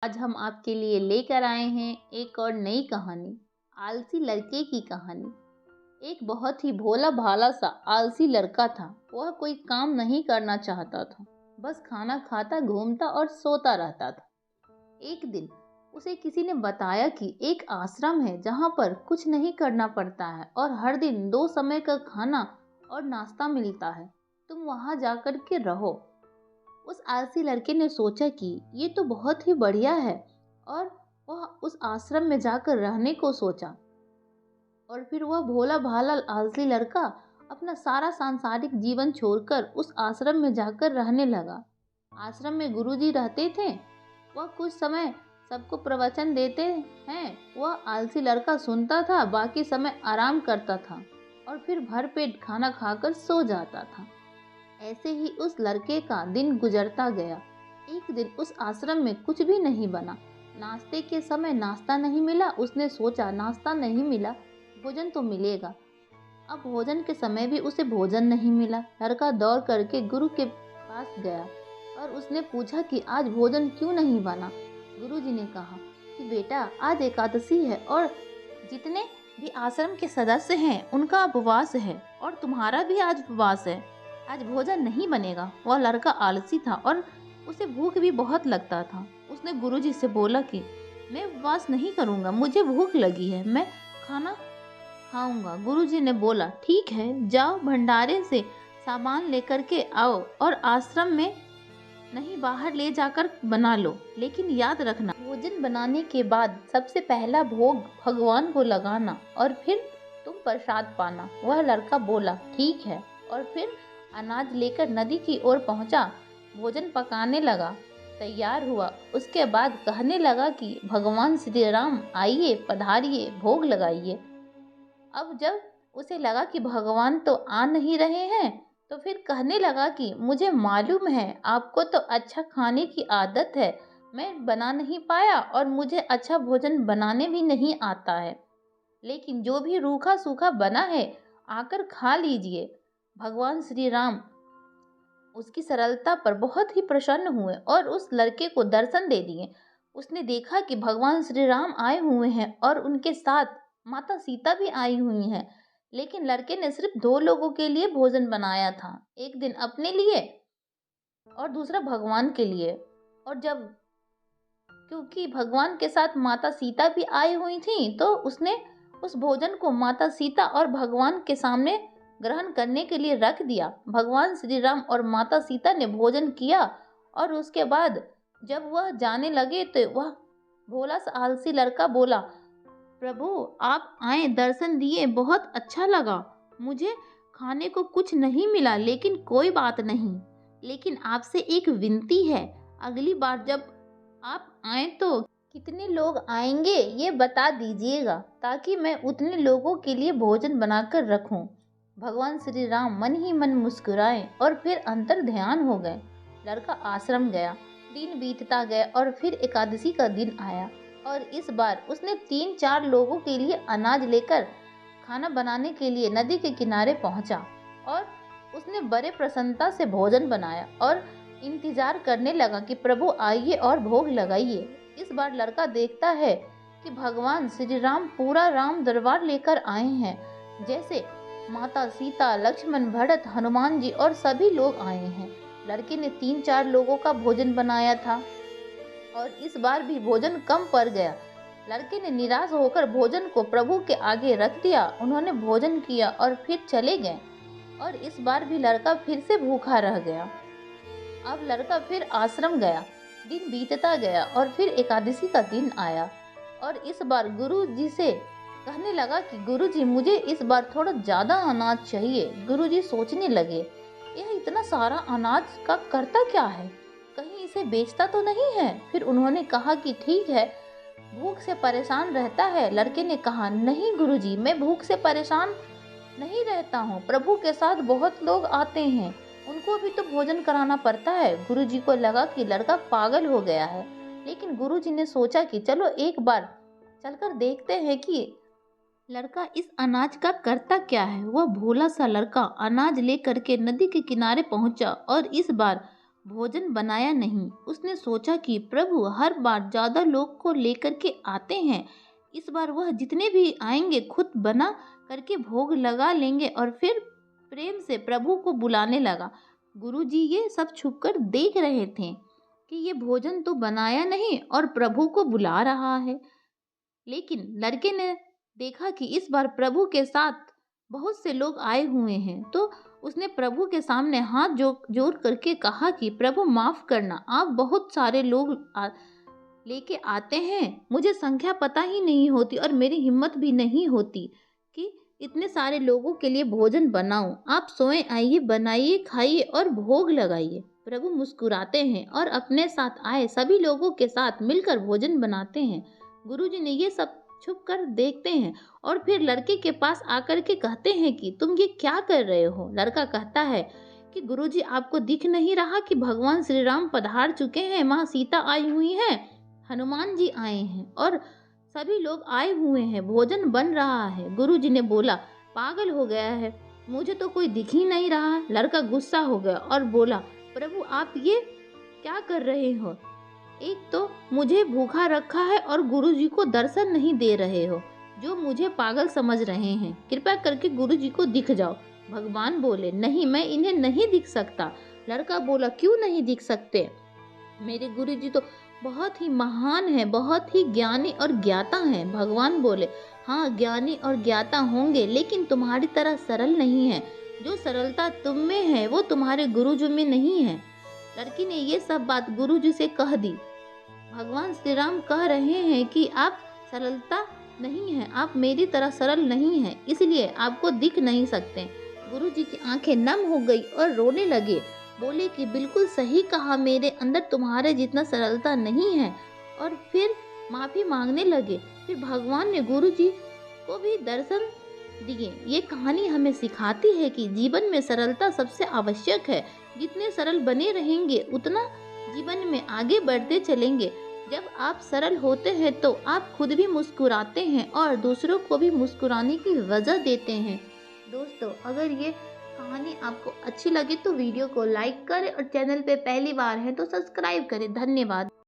आज हम आपके लिए लेकर आए हैं एक और नई कहानी, आलसी लड़के की कहानी। एक बहुत ही भोला भाला सा आलसी लड़का था। वह कोई काम नहीं करना चाहता था, बस खाना खाता, घूमता और सोता रहता था। एक दिन उसे किसी ने बताया कि एक आश्रम है जहाँ पर कुछ नहीं करना पड़ता है और हर दिन 2 समय का खाना और नाश्ता मिलता है। तुम वहाँ जाकर के रहो। उस आलसी लड़के ने सोचा कि ये तो बहुत ही बढ़िया है और वह उस आश्रम में जाकर रहने को सोचा। और फिर वह भोला भाला आलसी लड़का अपना सारा सांसारिक जीवन छोड़कर उस आश्रम में जाकर रहने लगा। आश्रम में गुरुजी रहते थे। वह कुछ समय सबको प्रवचन देते हैं। वह आलसी लड़का सुनता था, बाकी समय आराम करता था और फिर भरपेट खाना खाकर सो जाता था। ऐसे ही उस लड़के का दिन गुजरता गया। एक दिन उस आश्रम में कुछ भी नहीं बना। नाश्ते के समय नाश्ता नहीं मिला। उसने सोचा नाश्ता नहीं मिला, भोजन तो मिलेगा। अब भोजन के समय भी उसे भोजन नहीं मिला। लड़का दौड़ करके गुरु के पास गया और उसने पूछा कि आज भोजन क्यों नहीं बना। गुरुजी ने कहा कि बेटा, आज एकादशी है और जितने भी आश्रम के सदस्य हैं उनका उपवास है और तुम्हारा भी आज उपवास है। आज भोजन नहीं बनेगा। वह लड़का आलसी था और उसे भूख भी बहुत लगता था। उसने गुरुजी से बोला कि मैं उपवास नहीं करूँगा, मुझे भूख लगी है, मैं खाना खाऊंगा। गुरुजी ने बोला ठीक है, जाओ भंडारे से सामान लेकर के आओ और आश्रम में नहीं बाहर ले जाकर बना लो, लेकिन याद रखना भोजन बनाने के बाद सबसे पहला भोग भगवान को लगाना और फिर तुम प्रसाद पाना। वह लड़का बोला ठीक है और फिर अनाज लेकर नदी की ओर पहुंचा। भोजन पकाने लगा, तैयार हुआ। उसके बाद कहने लगा कि भगवान श्री राम आइए, पधारिए, भोग लगाइए। अब जब उसे लगा कि भगवान तो आ नहीं रहे हैं, तो फिर कहने लगा कि मुझे मालूम है आपको तो अच्छा खाने की आदत है, मैं बना नहीं पाया और मुझे अच्छा भोजन बनाने भी नहीं आता है, लेकिन जो भी रूखा सूखा बना है आकर खा लीजिए। भगवान श्री राम उसकी सरलता पर बहुत ही प्रसन्न हुए और उस लड़के को दर्शन दे दिए। उसने देखा कि भगवान श्री राम आए हुए हैं और उनके साथ माता सीता भी आई हुई हैं, लेकिन लड़के ने सिर्फ 2 लोगों के लिए भोजन बनाया था, एक दिन अपने लिए और दूसरा भगवान के लिए। और जब क्योंकि भगवान के साथ माता सीता भी आई हुई थी, तो उसने उस भोजन को माता सीता और भगवान के सामने ग्रहण करने के लिए रख दिया। भगवान श्री राम और माता सीता ने भोजन किया और उसके बाद जब वह जाने लगे तो वह भोला सा आलसी लड़का बोला, प्रभु आप आए, दर्शन दिए, बहुत अच्छा लगा। मुझे खाने को कुछ नहीं मिला, लेकिन कोई बात नहीं, लेकिन आपसे एक विनती है, अगली बार जब आप आए तो कितने लोग आएंगे ये बता दीजिएगा, ताकि मैं उतने लोगों के लिए भोजन बनाकर रखूं। भगवान श्री राम मन ही मन मुस्कुराए और फिर अंतर ध्यान हो गए। लड़का आश्रम गया। दिन बीतता गया और फिर एकादशी का दिन आया और इस बार उसने 3-4 लोगों के लिए अनाज लेकर खाना बनाने के लिए नदी के किनारे पहुंचा और उसने बड़े प्रसन्नता से भोजन बनाया और इंतजार करने लगा कि प्रभु आइए और भोग लगाइए। इस बार लड़का देखता है कि भगवान श्री राम पूरा राम दरबार लेकर आए हैं, जैसे माता सीता, लक्ष्मण, भरत, हनुमान जी और सभी लोग आए हैं। लड़के ने 3-4 लोगों का भोजन बनाया था और इस बार भी भोजन कम पड़ गया। लड़के ने निराश होकर भोजन को प्रभु के आगे रख दिया। उन्होंने भोजन किया और फिर चले गए और इस बार भी लड़का फिर से भूखा रह गया। अब लड़का फिर आश्रम गया। दिन बीतता गया और फिर एकादशी का दिन आया और इस बार गुरु जी से कहने लगा कि गुरु जी मुझे इस बार थोड़ा ज़्यादा अनाज चाहिए। गुरु जी सोचने लगे, यह इतना सारा अनाज का करता क्या है, कहीं इसे बेचता तो नहीं है। फिर उन्होंने कहा कि ठीक है, भूख से परेशान रहता है। लड़के ने कहा नहीं गुरुजी, मैं भूख से परेशान नहीं रहता हूँ, प्रभु के साथ बहुत लोग आते हैं, उनको भी तो भोजन कराना पड़ता है। गुरुजी को लगा कि लड़का पागल हो गया है, लेकिन गुरुजी ने सोचा कि चलो एक बार चलकर देखते हैं कि लड़का इस अनाज का करता क्या है। वह भोला सा लड़का अनाज लेकर के नदी के किनारे पहुंचा और इस बार भोजन बनाया नहीं। उसने सोचा कि प्रभु हर बार ज़्यादा लोग को लेकर के आते हैं, इस बार वह जितने भी आएंगे खुद बना करके भोग लगा लेंगे। और फिर प्रेम से प्रभु को बुलाने लगा। गुरुजी ये सब छुपकर देख रहे थे कि ये भोजन तो बनाया नहीं और प्रभु को बुला रहा है। लेकिन लड़के ने देखा कि इस बार प्रभु के साथ बहुत से लोग आए हुए हैं, तो उसने प्रभु के सामने हाथ जोड़ करके कहा कि प्रभु माफ करना, आप बहुत सारे लोग लेके आते हैं, मुझे संख्या पता ही नहीं होती और मेरी हिम्मत भी नहीं होती कि इतने सारे लोगों के लिए भोजन बनाऊं। आप स्वयं आइए, बनाइए, खाइए और भोग लगाइए। प्रभु मुस्कुराते हैं और अपने साथ आए सभी लोगों के साथ मिलकर भोजन बनाते हैं। गुरुजी ने ये सब छुप कर देखते हैं और फिर लड़के के पास आकर के कहते हैं कि तुम ये क्या कर रहे हो। लड़का कहता है कि गुरुजी आपको दिख नहीं रहा कि भगवान श्री राम पधार चुके हैं, माँ सीता आई हुई हैं, हनुमान जी आए हैं और सभी लोग आए हुए हैं, भोजन बन रहा है। गुरुजी ने बोला पागल हो गया है, मुझे तो कोई दिख ही नहीं रहा। लड़का गुस्सा हो गया और बोला प्रभु आप ये क्या कर रहे हो, एक तो मुझे भूखा रखा है और गुरुजी को दर्शन नहीं दे रहे हो, जो मुझे पागल समझ रहे हैं, कृपया करके गुरुजी को दिख जाओ। भगवान बोले नहीं, मैं इन्हें नहीं दिख सकता। लड़का बोला क्यों नहीं दिख सकते, मेरे गुरुजी तो बहुत ही महान है, बहुत ही ज्ञानी और ज्ञाता हैं। भगवान बोले हाँ ज्ञानी और ज्ञाता होंगे, लेकिन तुम्हारी तरह सरल नहीं है। जो सरलता तुम में है वो तुम्हारे गुरुजी में नहीं है। लड़की ने ये सब बात गुरुजी से कह दी। भगवान श्री राम कह रहे हैं कि आप सरलता नहीं है, आप मेरी तरह सरल नहीं है, इसलिए आपको दिख नहीं सकते। गुरुजी की आंखें नम हो गई और रोने लगे। बोले कि बिल्कुल सही कहा, मेरे अंदर तुम्हारे जितना सरलता नहीं है, और फिर माफ़ी मांगने लगे। फिर भगवान ने गुरुजी को भी दर्शन दिए। ये कहानी हमें सिखाती है कि जीवन में सरलता सबसे आवश्यक है। जितने सरल बने रहेंगे उतना जीवन में आगे बढ़ते चलेंगे। जब आप सरल होते हैं तो आप खुद भी मुस्कुराते हैं और दूसरों को भी मुस्कुराने की वजह देते हैं। दोस्तों अगर ये कहानी आपको अच्छी लगे तो वीडियो को लाइक करें और चैनल पे पहली बार है तो सब्सक्राइब करें। धन्यवाद।